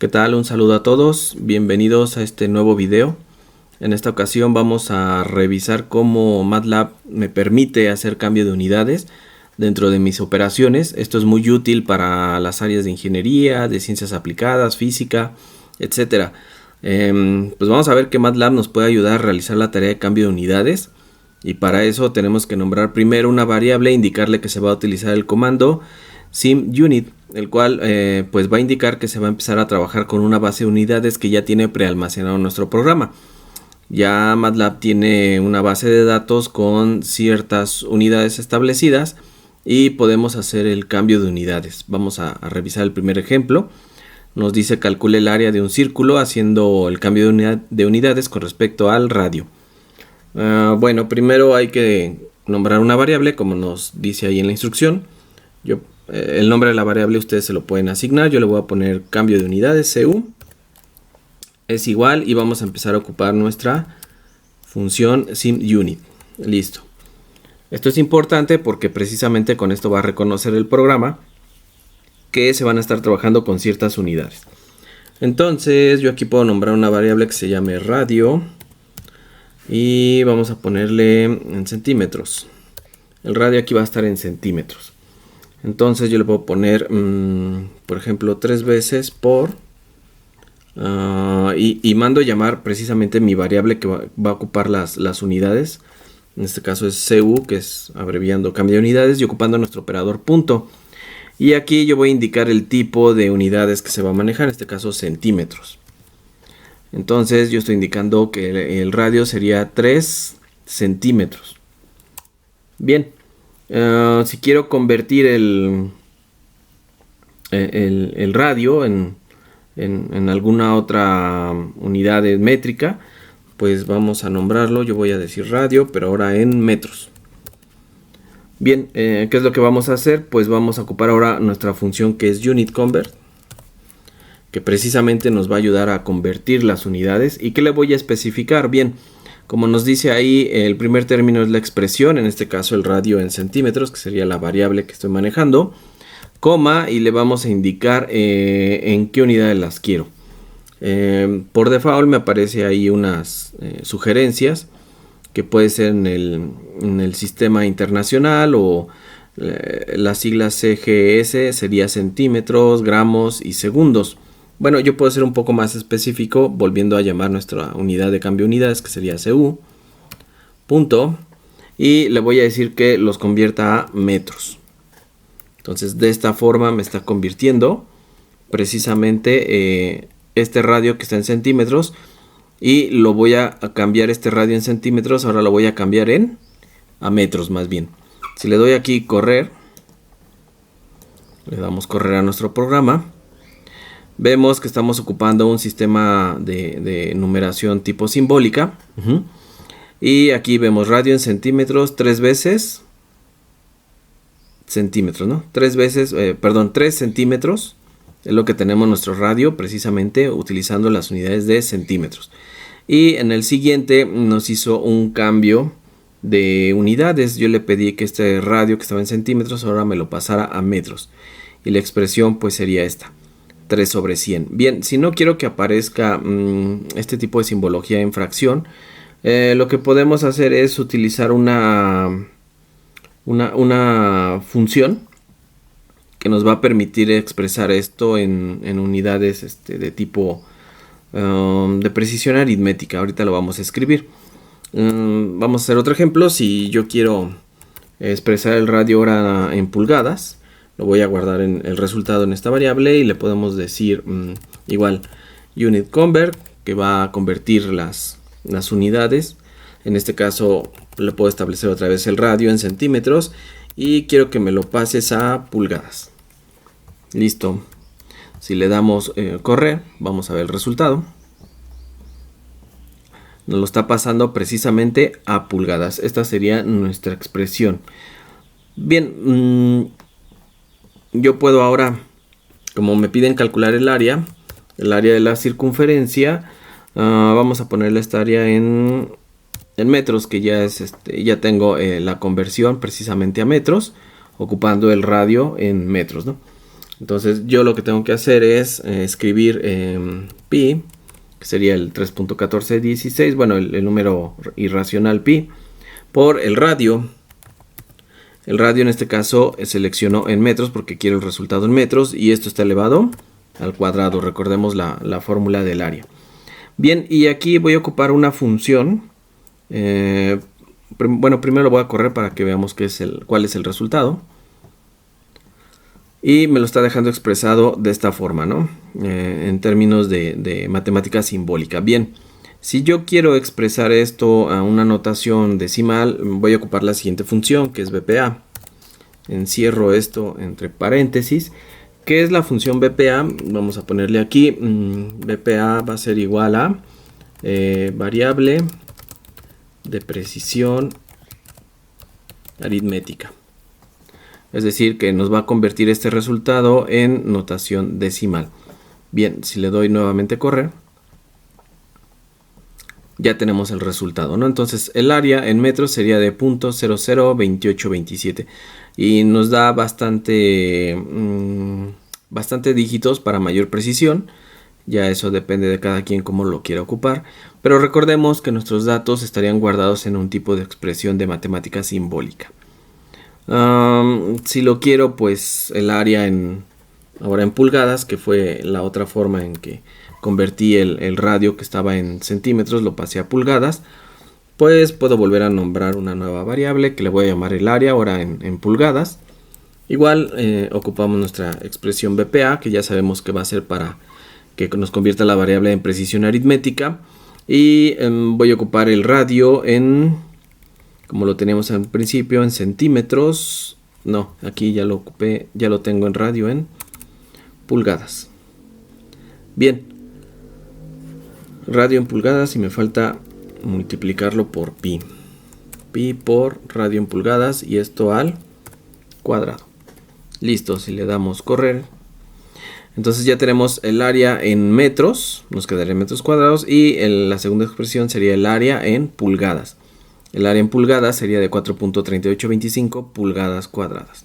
¿Qué tal? Un saludo a todos, bienvenidos a este nuevo video. En esta ocasión vamos a revisar cómo MATLAB me permite hacer cambio de unidades dentro de mis operaciones. Esto es muy útil para las áreas de ingeniería, de ciencias aplicadas, física, etcétera. Pues vamos a ver que MATLAB nos puede ayudar a realizar la tarea de cambio de unidades. Y para eso tenemos que nombrar primero una variable, indicarle que se va a utilizar el comando SIMUnit, el cual pues va a indicar que se va a empezar a trabajar con una base de unidades que ya tiene prealmacenado nuestro programa. Ya MATLAB tiene una base de datos con ciertas unidades establecidas y podemos hacer el cambio de unidades. Vamos a revisar el primer ejemplo. Nos dice calcule el área de un círculo haciendo el cambio de unidades con respecto al radio. Bueno, primero hay que nombrar una variable como nos dice ahí en la instrucción. El nombre de la variable ustedes se lo pueden asignar. Yo le voy a poner cambio de unidades, CU. Es igual y vamos a empezar a ocupar nuestra función SIMUnit. Listo. Esto es importante porque precisamente con esto va a reconocer el programa que se van a estar trabajando con ciertas unidades. Entonces yo aquí puedo nombrar una variable que se llame radio y vamos a ponerle en centímetros. El radio aquí va a estar en centímetros. Entonces yo le puedo poner, por ejemplo, 3 veces por... y mando a llamar precisamente mi variable que va a ocupar las unidades. En este caso es CU, que es abreviando cambio de unidades, y ocupando nuestro operador punto. Y aquí yo voy a indicar el tipo de unidades que se va a manejar, en este caso centímetros. Entonces yo estoy indicando que el radio sería 3 centímetros. Bien. Si quiero convertir el radio en alguna otra unidad métrica, pues vamos a nombrarlo. Yo voy a decir radio, pero ahora en metros. Bien, ¿qué es lo que vamos a hacer? Pues vamos a ocupar ahora nuestra función que es UnitConvert, que precisamente nos va a ayudar a convertir las unidades. ¿Y qué le voy a especificar? Bien, como nos dice ahí, el primer término es la expresión, en este caso el radio en centímetros, que sería la variable que estoy manejando, coma, y le vamos a indicar en qué unidades las quiero. Por default me aparece ahí unas sugerencias, que puede ser en el sistema internacional o las siglas CGS, sería centímetros, gramos y segundos. Bueno, yo puedo ser un poco más específico, volviendo a llamar nuestra unidad de cambio de unidades, que sería CU, punto, y le voy a decir que los convierta a metros. Entonces, de esta forma me está convirtiendo precisamente este radio que está en centímetros, y lo voy a cambiar este radio en centímetros, ahora lo voy a cambiar a metros más bien. Si le doy aquí correr, le damos correr a nuestro programa, vemos que estamos ocupando un sistema de numeración tipo simbólica. Y aquí vemos radio en centímetros 3 veces centímetros, ¿no? 3 centímetros es lo que tenemos nuestro radio, precisamente utilizando las unidades de centímetros. Y en el siguiente nos hizo un cambio de unidades. Yo le pedí que este radio que estaba en centímetros ahora me lo pasara a metros. Y la expresión pues sería esta: 3 sobre 100. Bien, si no quiero que aparezca este tipo de simbología en fracción, lo que podemos hacer es utilizar una función que nos va a permitir expresar esto en unidades de tipo de precisión aritmética. Ahorita lo vamos a escribir. Vamos a hacer otro ejemplo. Si yo quiero expresar el radio ahora en pulgadas, lo voy a guardar en el resultado en esta variable y le podemos decir igual UnitConvert, que va a convertir las unidades. En este caso le puedo establecer otra vez el radio en centímetros y quiero que me lo pases a pulgadas. Listo. Si le damos correr, vamos a ver el resultado. Nos lo está pasando precisamente a pulgadas. Esta sería nuestra expresión. Bien, yo puedo ahora, como me piden calcular el área de la circunferencia, vamos a ponerle esta área en metros, que ya es ya tengo la conversión precisamente a metros, ocupando el radio en metros, ¿no? Entonces yo lo que tengo que hacer es escribir pi, que sería el 3.1416, bueno, el número irracional pi, por el radio. El radio en este caso selecciono en metros porque quiero el resultado en metros, y esto está elevado al cuadrado. Recordemos la fórmula del área. Bien, y aquí voy a ocupar una función. Bueno, primero lo voy a correr para que veamos cuál es el resultado. Y me lo está dejando expresado de esta forma, ¿no? En términos de matemática simbólica. Bien, si yo quiero expresar esto a una notación decimal, voy a ocupar la siguiente función, que es BPA. Encierro esto entre paréntesis. ¿Qué es la función BPA? Vamos a ponerle aquí. BPA va a ser igual a variable de precisión aritmética. Es decir, que nos va a convertir este resultado en notación decimal. Bien, si le doy nuevamente correr, ya tenemos el resultado, ¿no? Entonces el área en metros sería de 0.002827 y nos da bastante dígitos para mayor precisión. Ya eso depende de cada quien cómo lo quiera ocupar, pero recordemos que nuestros datos estarían guardados en un tipo de expresión de matemática simbólica. Si lo quiero, pues el área ahora en pulgadas, que fue la otra forma en que convertí el radio que estaba en centímetros, lo pasé a pulgadas, pues puedo volver a nombrar una nueva variable que le voy a llamar el área, ahora en pulgadas. Igual ocupamos nuestra expresión BPA, que ya sabemos que va a ser para que nos convierta la variable en precisión aritmética, y voy a ocupar el radio como lo teníamos al principio, en centímetros. No, aquí ya lo ocupé, ya lo tengo en radio en pulgadas. Bien, radio en pulgadas, y me falta multiplicarlo por pi. Pi por radio en pulgadas, y esto al cuadrado. Listo, si le damos correr, entonces ya tenemos el área en metros, nos quedaría en metros cuadrados, y la segunda expresión sería el área en pulgadas. El área en pulgadas sería de 4.3825 pulgadas cuadradas.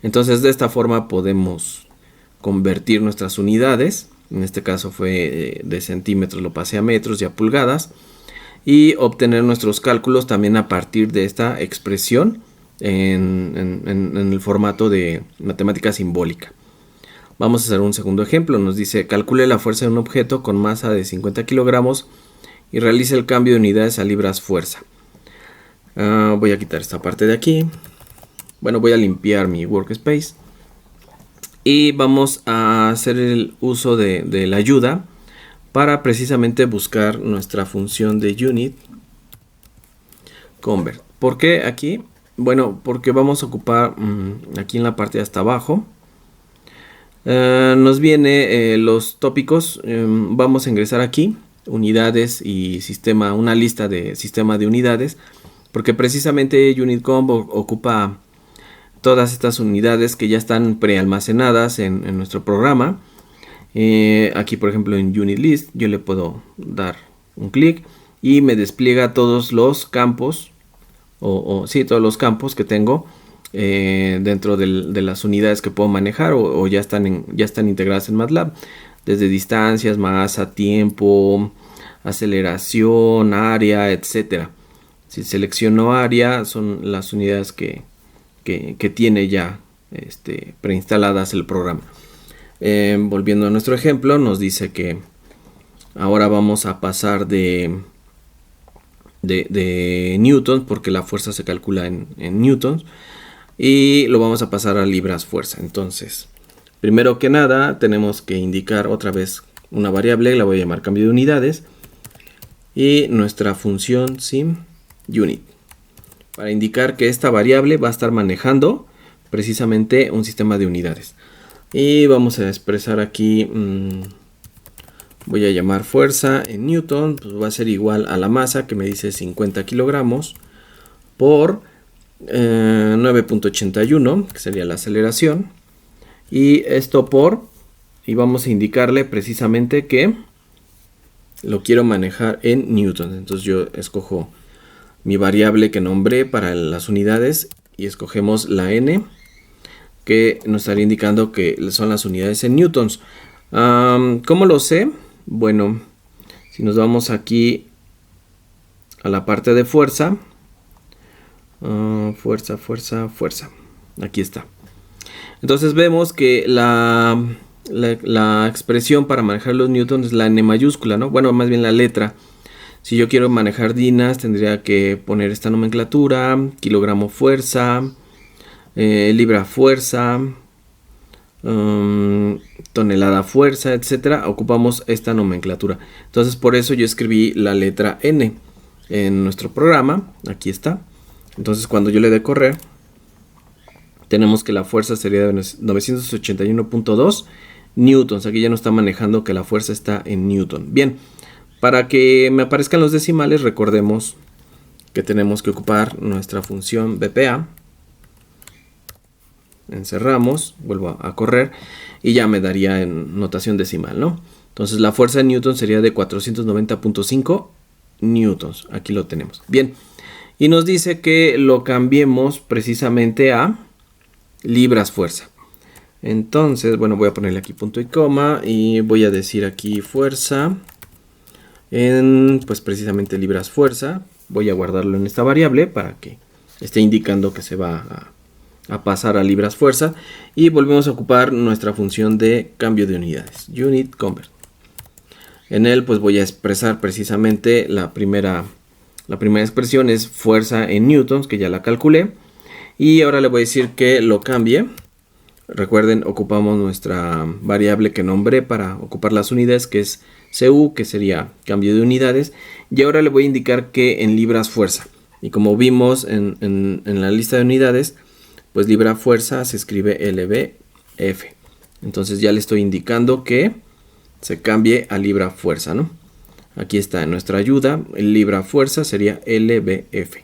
Entonces de esta forma podemos convertir nuestras unidades. En este caso fue de centímetros, lo pasé a metros y a pulgadas. Y obtener nuestros cálculos también a partir de esta expresión en el formato de matemática simbólica. Vamos a hacer un segundo ejemplo. Nos dice: calcule la fuerza de un objeto con masa de 50 kilogramos y realice el cambio de unidades a libras fuerza. Voy a quitar esta parte de aquí. Bueno, voy a limpiar mi workspace. Y vamos a hacer el uso de la ayuda para precisamente buscar nuestra función de unit convert. ¿Por qué aquí? Bueno, porque vamos a ocupar aquí en la parte de hasta abajo. Nos viene los tópicos. Vamos a ingresar aquí unidades y sistema, una lista de sistema de unidades, porque precisamente UnitConv ocupa todas estas unidades que ya están prealmacenadas en nuestro programa. Aquí, por ejemplo, en UnitList yo le puedo dar un clic y me despliega todos los campos, todos los campos que tengo dentro de las unidades que puedo manejar o ya están integradas en MATLAB, desde distancias, masa, tiempo, aceleración, área, etcétera. Si selecciono área, son las unidades que tiene ya preinstaladas el programa. Volviendo a nuestro ejemplo, nos dice que ahora vamos a pasar de newtons, porque la fuerza se calcula en newtons, y lo vamos a pasar a libras fuerza. Entonces, primero que nada, tenemos que indicar otra vez una variable, la voy a llamar cambio de unidades, y nuestra función sim unit, para indicar que esta variable va a estar manejando precisamente un sistema de unidades. Y vamos a expresar aquí, voy a llamar fuerza en newton, pues va a ser igual a la masa, que me dice 50 kilogramos, por 9.81, que sería la aceleración, y esto y vamos a indicarle precisamente que lo quiero manejar en newtons. Entonces yo escojo mi variable que nombré para las unidades y escogemos la n, que nos estaría indicando que son las unidades en newtons. ¿Cómo lo sé? Bueno, si nos vamos aquí a la parte de fuerza, fuerza, aquí está. Entonces vemos que la expresión para manejar los newtons es la N mayúscula, ¿no? Bueno, más bien la letra. Si yo quiero manejar dinas, tendría que poner esta nomenclatura: kilogramo fuerza, libra fuerza, tonelada fuerza, etcétera. Ocupamos esta nomenclatura. Entonces por eso yo escribí la letra N en nuestro programa. Aquí está. Entonces cuando yo le dé correr, tenemos que la fuerza sería de 981.2 newtons. Aquí ya no está manejando que la fuerza está en newton. Bien, para que me aparezcan los decimales, recordemos que tenemos que ocupar nuestra función BPA. Encerramos, vuelvo a correr y ya me daría en notación decimal, ¿no? Entonces la fuerza en newton sería de 490.5 newtons. Aquí lo tenemos. Bien, y nos dice que lo cambiemos precisamente a libras fuerza. Entonces, bueno, voy a ponerle aquí punto y coma y voy a decir aquí fuerza en, pues precisamente libras fuerza. Voy a guardarlo en esta variable para que esté indicando que se va a pasar a libras fuerza, y volvemos a ocupar nuestra función de cambio de unidades, unit convert. En él pues voy a expresar precisamente la primera expresión es fuerza en newtons, que ya la calculé, y ahora le voy a decir que lo cambie. Recuerden, ocupamos nuestra variable que nombré para ocupar las unidades, que es CU, que sería cambio de unidades, y ahora le voy a indicar que en libras fuerza. Y como vimos en la lista de unidades, pues libra fuerza se escribe LBF. Entonces ya le estoy indicando que se cambie a libra fuerza, ¿no? Aquí está en nuestra ayuda, el libra fuerza sería LBF.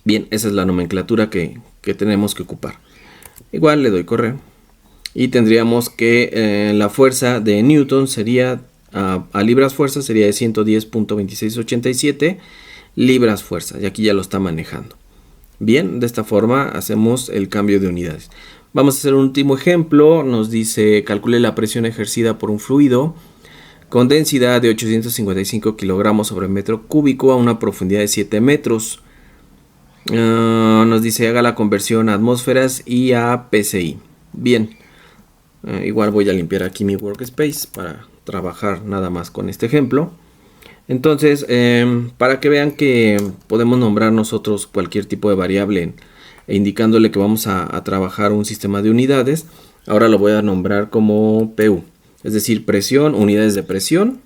Bien, esa es la nomenclatura que tenemos que ocupar. Igual le doy correr. Y tendríamos que la fuerza de newton sería, a libras fuerza sería de 110.2687 libras fuerza. Y aquí ya lo está manejando. Bien, de esta forma hacemos el cambio de unidades. Vamos a hacer un último ejemplo. Nos dice: calcule la presión ejercida por un fluido con densidad de 855 kilogramos sobre metro cúbico a una profundidad de 7 metros. Nos dice: haga la conversión a atmósferas y a PSI. Bien, igual voy a limpiar aquí mi workspace para trabajar nada más con este ejemplo. Entonces, para que vean que podemos nombrar nosotros cualquier tipo de variable indicándole que vamos a trabajar un sistema de unidades, ahora lo voy a nombrar como PU, es decir, presión, unidades de presión.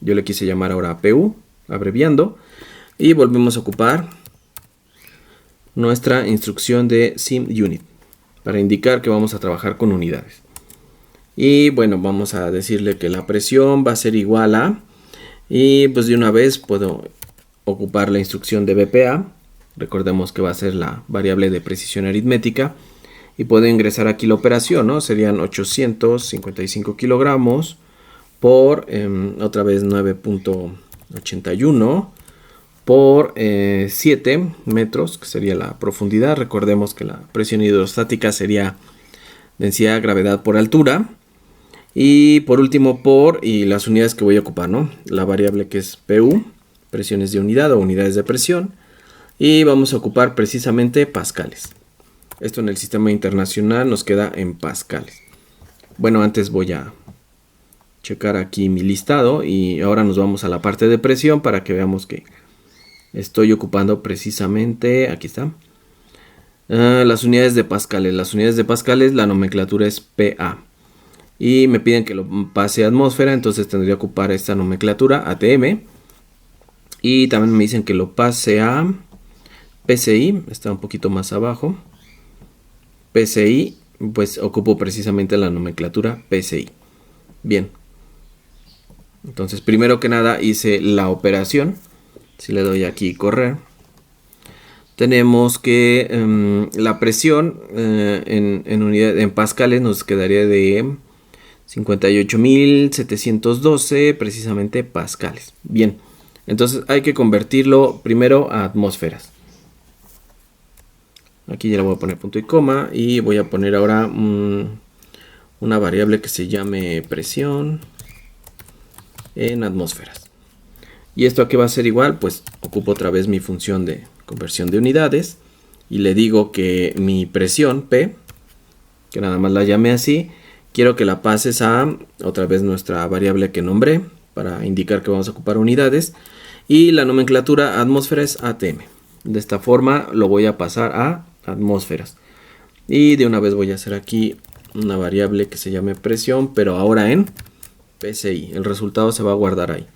Yo le quise llamar ahora PU, abreviando, y volvemos a ocupar nuestra instrucción de SIMUnit para indicar que vamos a trabajar con unidades. Y bueno, vamos a decirle que la presión va a ser igual a, y pues de una vez puedo ocupar la instrucción de BPA. Recordemos que va a ser la variable de precisión aritmética, y puedo ingresar aquí la operación, ¿no? Serían 855 kilogramos por otra vez 9.81 por 7 metros, que sería la profundidad. Recordemos que la presión hidrostática sería densidad, gravedad por altura. Y por último y las unidades que voy a ocupar, ¿no? La variable que es PU, presiones de unidad o unidades de presión. Y vamos a ocupar precisamente pascales. Esto en el sistema internacional nos queda en pascales. Bueno, antes voy a checar aquí mi listado y ahora nos vamos a la parte de presión para que veamos que estoy ocupando precisamente, aquí está, las unidades de pascales. Las unidades de pascales, la nomenclatura es PA. Y me piden que lo pase a atmósfera, entonces tendría que ocupar esta nomenclatura, ATM. Y también me dicen que lo pase a PSI, está un poquito más abajo. PSI, pues ocupo precisamente la nomenclatura PSI. Bien. Entonces, primero que nada hice la operación. Si le doy aquí correr, tenemos que la presión en pascales nos quedaría de 58.712 precisamente pascales. Bien, entonces hay que convertirlo primero a atmósferas. Aquí ya le voy a poner punto y coma y voy a poner ahora una variable que se llame presión en atmósferas. ¿Y esto a qué va a ser igual? Pues ocupo otra vez mi función de conversión de unidades y le digo que mi presión P, que nada más la llame así, quiero que la pases a otra vez nuestra variable que nombré para indicar que vamos a ocupar unidades, y la nomenclatura atmósfera es ATM. De esta forma lo voy a pasar a atmósferas. Y de una vez voy a hacer aquí una variable que se llame presión, pero ahora en PSI. El resultado se va a guardar ahí.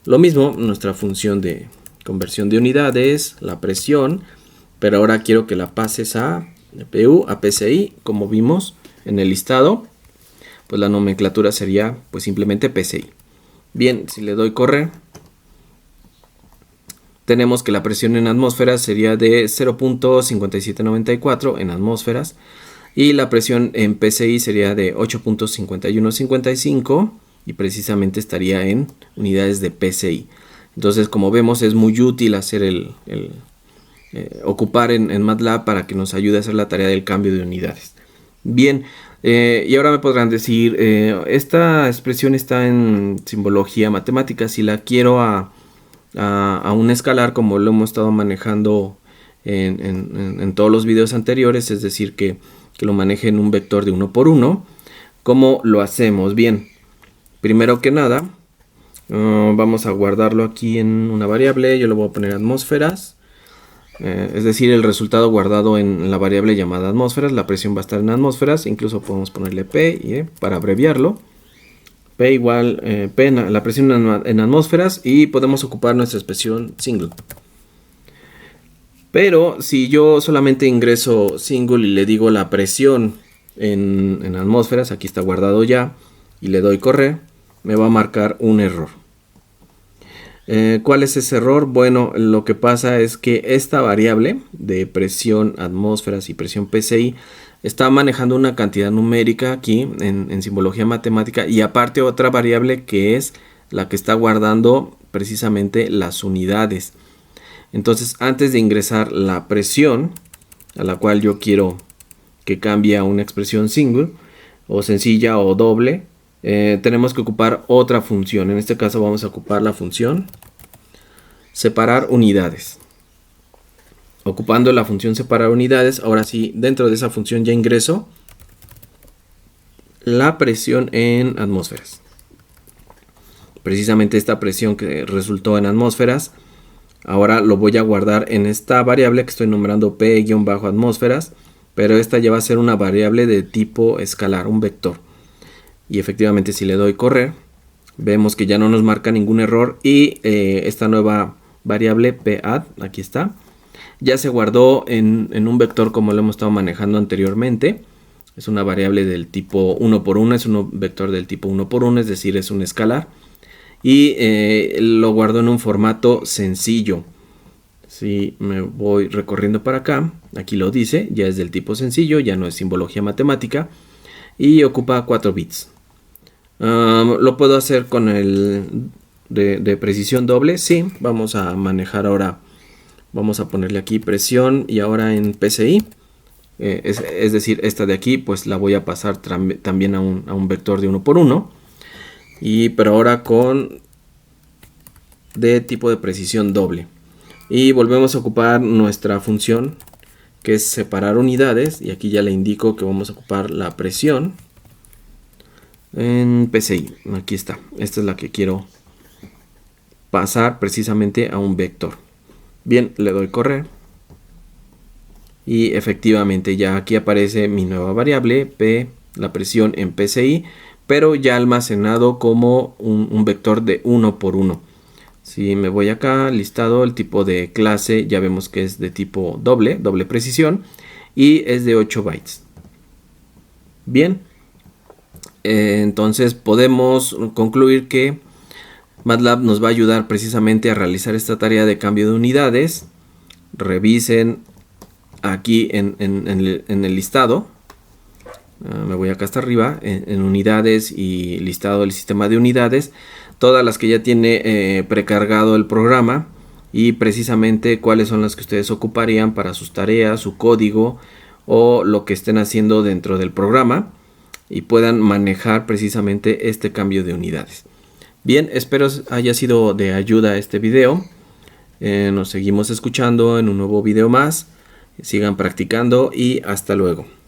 Lo mismo, nuestra función de conversión de unidades, la presión, pero ahora quiero que la pases a PU, a PSI, como vimos en el listado, pues la nomenclatura sería pues simplemente PSI. Bien, si le doy correr, tenemos que la presión en atmósferas sería de 0.5794 en atmósferas y la presión en PSI sería de 8.5155 y precisamente estaría en unidades de PSI. Entonces, como vemos, es muy útil hacer ocupar en MATLAB para que nos ayude a hacer la tarea del cambio de unidades. Bien, y ahora me podrán decir, esta expresión está en simbología matemática. Si la quiero a un escalar, como lo hemos estado manejando en todos los videos anteriores, es decir, que lo maneje en un vector de 1 por 1, ¿cómo lo hacemos? Bien, primero que nada, vamos a guardarlo aquí en una variable. Yo le voy a poner atmósferas, es decir, el resultado guardado en la variable llamada atmósferas. La presión va a estar en atmósferas, incluso podemos ponerle P para abreviarlo. P igual P, la presión en atmósferas, y podemos ocupar nuestra expresión single. Pero si yo solamente ingreso single y le digo la presión en atmósferas, aquí está guardado ya, y le doy correr, me va a marcar un error. ¿Cuál es ese error? Bueno, lo que pasa es que esta variable de presión atmósferas y presión PSI está manejando una cantidad numérica aquí en simbología matemática, y aparte otra variable que es la que está guardando precisamente las unidades. Entonces, antes de ingresar la presión, a la cual yo quiero que cambie a una expresión single o sencilla o doble, tenemos que ocupar otra función. En este caso vamos a ocupar la función separar unidades. Ocupando la función separar unidades, ahora sí, dentro de esa función ya ingreso la presión en atmósferas. Precisamente esta presión que resultó en atmósferas, ahora lo voy a guardar en esta variable que estoy nombrando P-atmósferas, pero esta ya va a ser una variable de tipo escalar, un vector. Y efectivamente, si le doy correr, vemos que ya no nos marca ningún error, y esta nueva variable PAD, aquí está, ya se guardó en un vector como lo hemos estado manejando anteriormente. Es una variable del tipo 1 por 1, es un vector del tipo 1 por 1, es decir, es un escalar. Y lo guardo en un formato sencillo. Si me voy recorriendo para acá, aquí lo dice, ya es del tipo sencillo, ya no es simbología matemática, y ocupa 4 bits. Lo puedo hacer con el de precisión doble. Sí, vamos a manejar ahora, vamos a ponerle aquí presión y ahora en PSI. Es decir, esta de aquí pues la voy a pasar también a un vector de 1 por 1, pero ahora de tipo de precisión doble. Y volvemos a ocupar nuestra función que es separar unidades, y aquí ya le indico que vamos a ocupar la presión en PSI. Aquí está, esta es la que quiero pasar precisamente a un vector. Bien, le doy correr y efectivamente ya aquí aparece mi nueva variable P, la presión en PSI, pero ya almacenado como un vector de 1 por 1. Si me voy acá, listado, el tipo de clase, ya vemos que es de tipo doble precisión, y es de 8 bytes. Bien, entonces podemos concluir que MATLAB nos va a ayudar precisamente a realizar esta tarea de cambio de unidades. Revisen aquí en el listado. Me voy acá hasta arriba, en unidades y listado del sistema de unidades. Todas las que ya tiene precargado el programa, y precisamente cuáles son las que ustedes ocuparían para sus tareas, su código o lo que estén haciendo dentro del programa y puedan manejar precisamente este cambio de unidades. Bien, espero haya sido de ayuda este video. Nos seguimos escuchando en un nuevo video más. Sigan practicando y hasta luego.